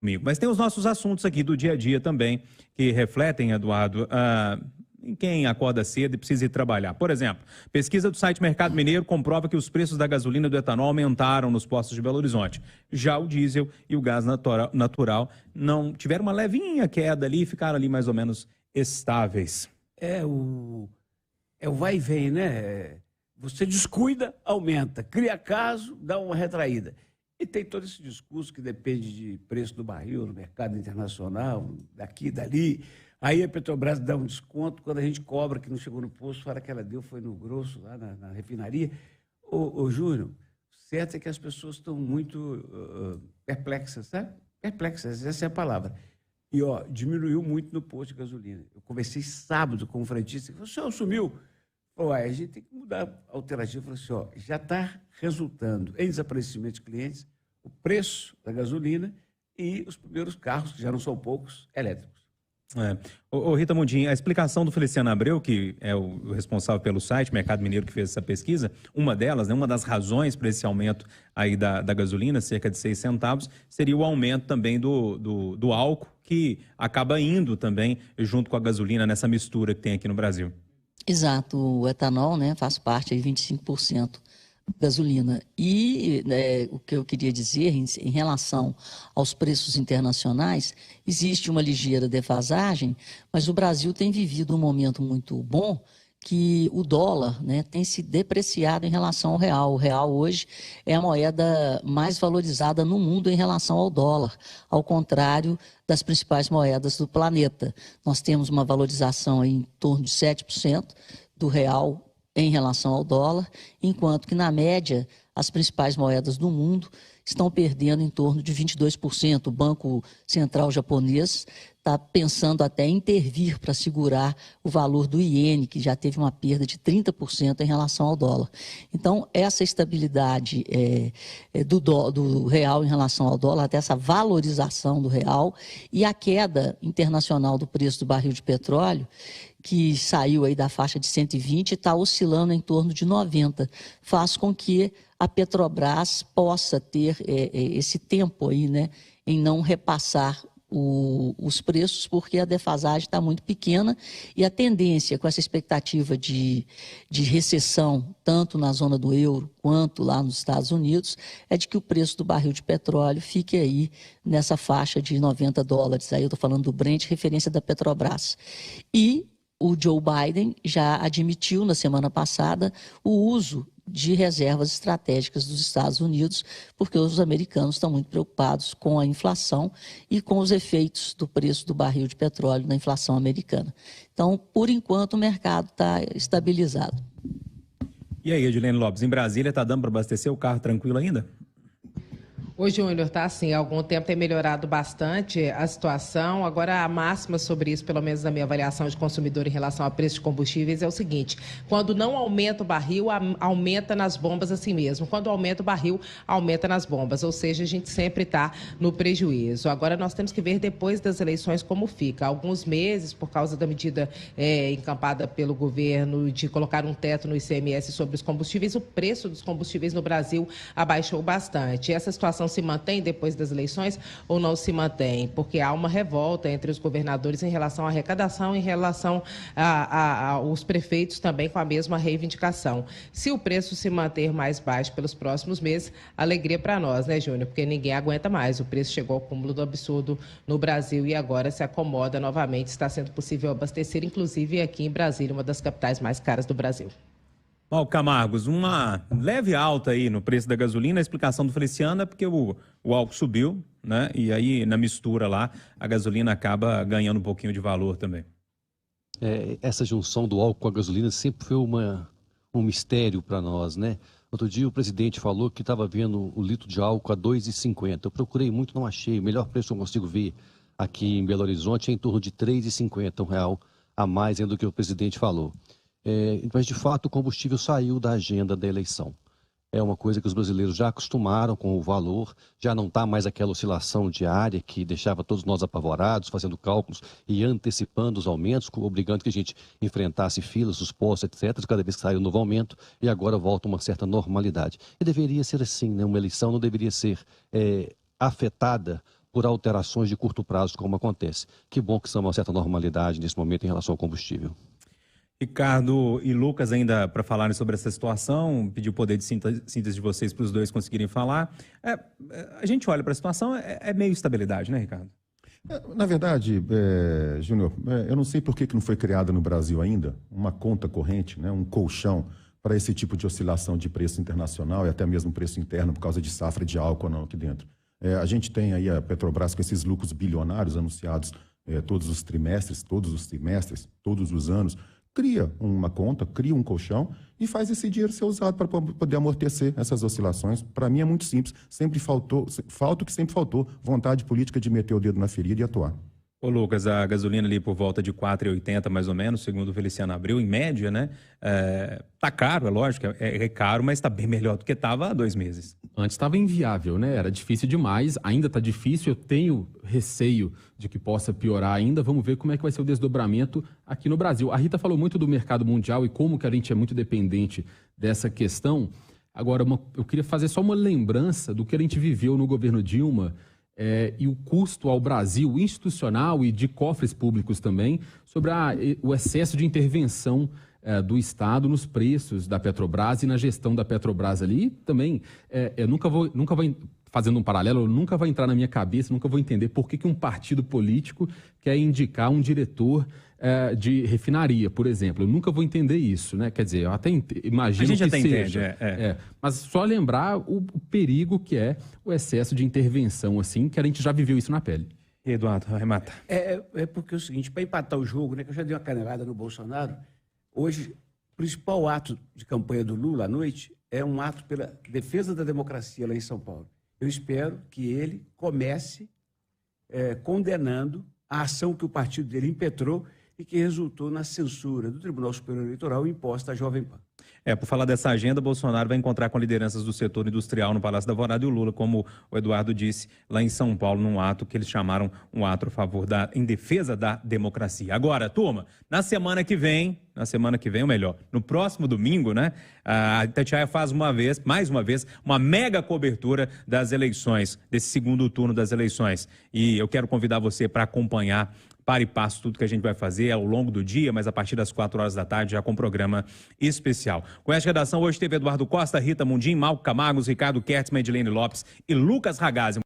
comigo. Mas tem os nossos assuntos aqui do dia a dia também, que refletem, Eduardo, em quem acorda cedo e precisa ir trabalhar. Por exemplo, pesquisa do site Mercado Mineiro comprova que os preços da gasolina e do etanol aumentaram nos postos de Belo Horizonte. Já o diesel e o gás natural não tiveram uma levinha queda ali e ficaram ali mais ou menos estáveis. É o vai e vem, né? Você descuida, aumenta. Cria caso, dá uma retraída. E tem todo esse discurso que depende de preço do barril no mercado internacional, daqui, dali. Aí a Petrobras dá um desconto, quando a gente cobra que não chegou no posto, fala que ela deu, foi no grosso, lá na refinaria. Ô Júnior, certo é que as pessoas estão muito perplexas, sabe? Perplexas, essa é a palavra. E, diminuiu muito no posto de gasolina. Eu conversei sábado com o frentista, ele falou, o senhor sumiu? A gente tem que mudar a alternativa. Falou assim, já está resultando em desaparecimento de clientes, o preço da gasolina e os primeiros carros, que já não são poucos, elétricos. Rita Mundim, a explicação do Feliciano Abreu, que é o responsável pelo site Mercado Mineiro que fez essa pesquisa, uma delas, né, uma das razões para esse aumento aí da gasolina, cerca de 6 centavos, seria o aumento também do álcool, que acaba indo também junto com a gasolina nessa mistura que tem aqui no Brasil. Exato, o etanol, né, faz parte aí 25% gasolina. E o que eu queria dizer em relação aos preços internacionais, existe uma ligeira defasagem, mas o Brasil tem vivido um momento muito bom que o dólar, né, tem se depreciado em relação ao real. O real hoje é a moeda mais valorizada no mundo em relação ao dólar, ao contrário das principais moedas do planeta. Nós temos uma valorização em torno de 7% do real em relação ao dólar, enquanto que, na média, as principais moedas do mundo estão perdendo em torno de 22%. O Banco Central japonês está pensando até em intervir para segurar o valor do iene, que já teve uma perda de 30% em relação ao dólar. Então, essa estabilidade do real em relação ao dólar, até essa valorização do real e a queda internacional do preço do barril de petróleo, que saiu aí da faixa de 120 e está oscilando em torno de 90, faz com que a Petrobras possa ter esse tempo aí, né, em não repassar os preços, porque a defasagem está muito pequena e a tendência com essa expectativa de recessão, tanto na zona do euro quanto lá nos Estados Unidos, é de que o preço do barril de petróleo fique aí nessa faixa de $90. Aí eu estou falando do Brent, referência da Petrobras. E o Joe Biden já admitiu na semana passada o uso de reservas estratégicas dos Estados Unidos, porque os americanos estão muito preocupados com a inflação e com os efeitos do preço do barril de petróleo na inflação americana. Então, por enquanto, o mercado está estabilizado. E aí, Edilene Lopes, em Brasília está dando para abastecer o carro tranquilo ainda? Ô, Júnior, tá assim, há algum tempo tem melhorado bastante a situação. Agora, a máxima sobre isso, pelo menos na minha avaliação de consumidor em relação a preços de combustíveis, é o seguinte: quando não aumenta o barril, aumenta nas bombas assim mesmo. Quando aumenta o barril, aumenta nas bombas. Ou seja, a gente sempre está no prejuízo. Agora, nós temos que ver depois das eleições como fica. Há alguns meses, por causa da medida encampada pelo governo de colocar um teto no ICMS sobre os combustíveis, o preço dos combustíveis no Brasil abaixou bastante. Essa situação se mantém depois das eleições ou não se mantém? Porque há uma revolta entre os governadores em relação à arrecadação, em relação aos prefeitos também com a mesma reivindicação. Se o preço se manter mais baixo pelos próximos meses, alegria para nós, né, Júnior? Porque ninguém aguenta mais. O preço chegou ao cúmulo do absurdo no Brasil e agora se acomoda novamente. Está sendo possível abastecer, inclusive aqui em Brasília, uma das capitais mais caras do Brasil. Paulo Camargos, uma leve alta aí no preço da gasolina. A explicação do Feliciano é porque o álcool subiu, né? E aí, na mistura lá, a gasolina acaba ganhando um pouquinho de valor também. Essa junção do álcool com a gasolina sempre foi um mistério para nós, né? Outro dia o presidente falou que estava vendo o litro de álcool a R$ 2,50. Eu procurei muito, não achei. O melhor preço que eu consigo ver aqui em Belo Horizonte é em torno de R$ 3,50, R$1 a mais do que o presidente falou. Mas, de fato, o combustível saiu da agenda da eleição. É uma coisa que os brasileiros já acostumaram com o valor, já não está mais aquela oscilação diária que deixava todos nós apavorados, fazendo cálculos e antecipando os aumentos, obrigando que a gente enfrentasse filas, os postos, etc., cada vez que sai um novo aumento, e agora volta uma certa normalidade. E deveria ser assim, né? Uma eleição não deveria ser afetada por alterações de curto prazo, como acontece. Que bom que estamos uma certa normalidade nesse momento em relação ao combustível. Ricardo e Lucas, ainda para falarem sobre essa situação, pedir o poder de síntese de vocês para os dois conseguirem falar. A gente olha para a situação, é meio estabilidade, né, Ricardo? Na verdade, Júnior, eu não sei por que não foi criada no Brasil ainda uma conta corrente, né, um colchão para esse tipo de oscilação de preço internacional e até mesmo preço interno por causa de safra de álcool não, aqui dentro. A gente tem aí a Petrobras com esses lucros bilionários anunciados todos os trimestres, todos os anos. Cria uma conta, cria um colchão e faz esse dinheiro ser usado para poder amortecer essas oscilações. Para mim é muito simples. Falta o que sempre faltou, vontade política de meter o dedo na ferida e atuar. Ô Lucas, a gasolina ali por volta de R$ 4,80 mais ou menos, segundo o Feliciano Abreu, em média, né? Tá caro, é lógico, é caro, mas está bem melhor do que estava há 2 meses. Antes estava inviável, né? Era difícil demais, ainda está difícil, eu tenho receio de que possa piorar ainda. Vamos ver como é que vai ser o desdobramento aqui no Brasil. A Rita falou muito do mercado mundial e como que a gente é muito dependente dessa questão. Agora, eu queria fazer só uma lembrança do que a gente viveu no governo Dilma, e o custo ao Brasil institucional e de cofres públicos também, sobre o excesso de intervenção do Estado nos preços da Petrobras e na gestão da Petrobras ali. Também, nunca vai, fazendo um paralelo, nunca vai entrar na minha cabeça, nunca vou entender por que um partido político quer indicar um diretor de refinaria, por exemplo. Eu nunca vou entender isso, né? Quer dizer, eu até imagino que seja. A gente até entende, mas só lembrar o perigo que é o excesso de intervenção, assim, que a gente já viveu isso na pele. Eduardo, arremata. Porque é o seguinte, para empatar o jogo, né, que eu já dei uma canelada no Bolsonaro, hoje, o principal ato de campanha do Lula à noite é um ato pela defesa da democracia lá em São Paulo. Eu espero que ele comece condenando a ação que o partido dele impetrou e que resultou na censura do Tribunal Superior Eleitoral imposta à Jovem Pan. Por falar dessa agenda, Bolsonaro vai encontrar com lideranças do setor industrial no Palácio da Alvorada e o Lula, como o Eduardo disse, lá em São Paulo, num ato que eles chamaram um ato a favor em defesa da democracia. Agora, turma, na semana que vem, ou melhor, no próximo domingo, né, a Itatiaia faz mais uma vez, uma mega cobertura das eleições, desse segundo turno das eleições. E eu quero convidar você para acompanhar para e passo tudo que a gente vai fazer ao longo do dia, mas a partir das 4 horas da tarde, já com um programa especial. Com esta redação, hoje teve Eduardo Costa, Rita Mundim, Malco Camargos, Ricardo Kertzmann, Edilene Lopes e Lucas Ragazzi.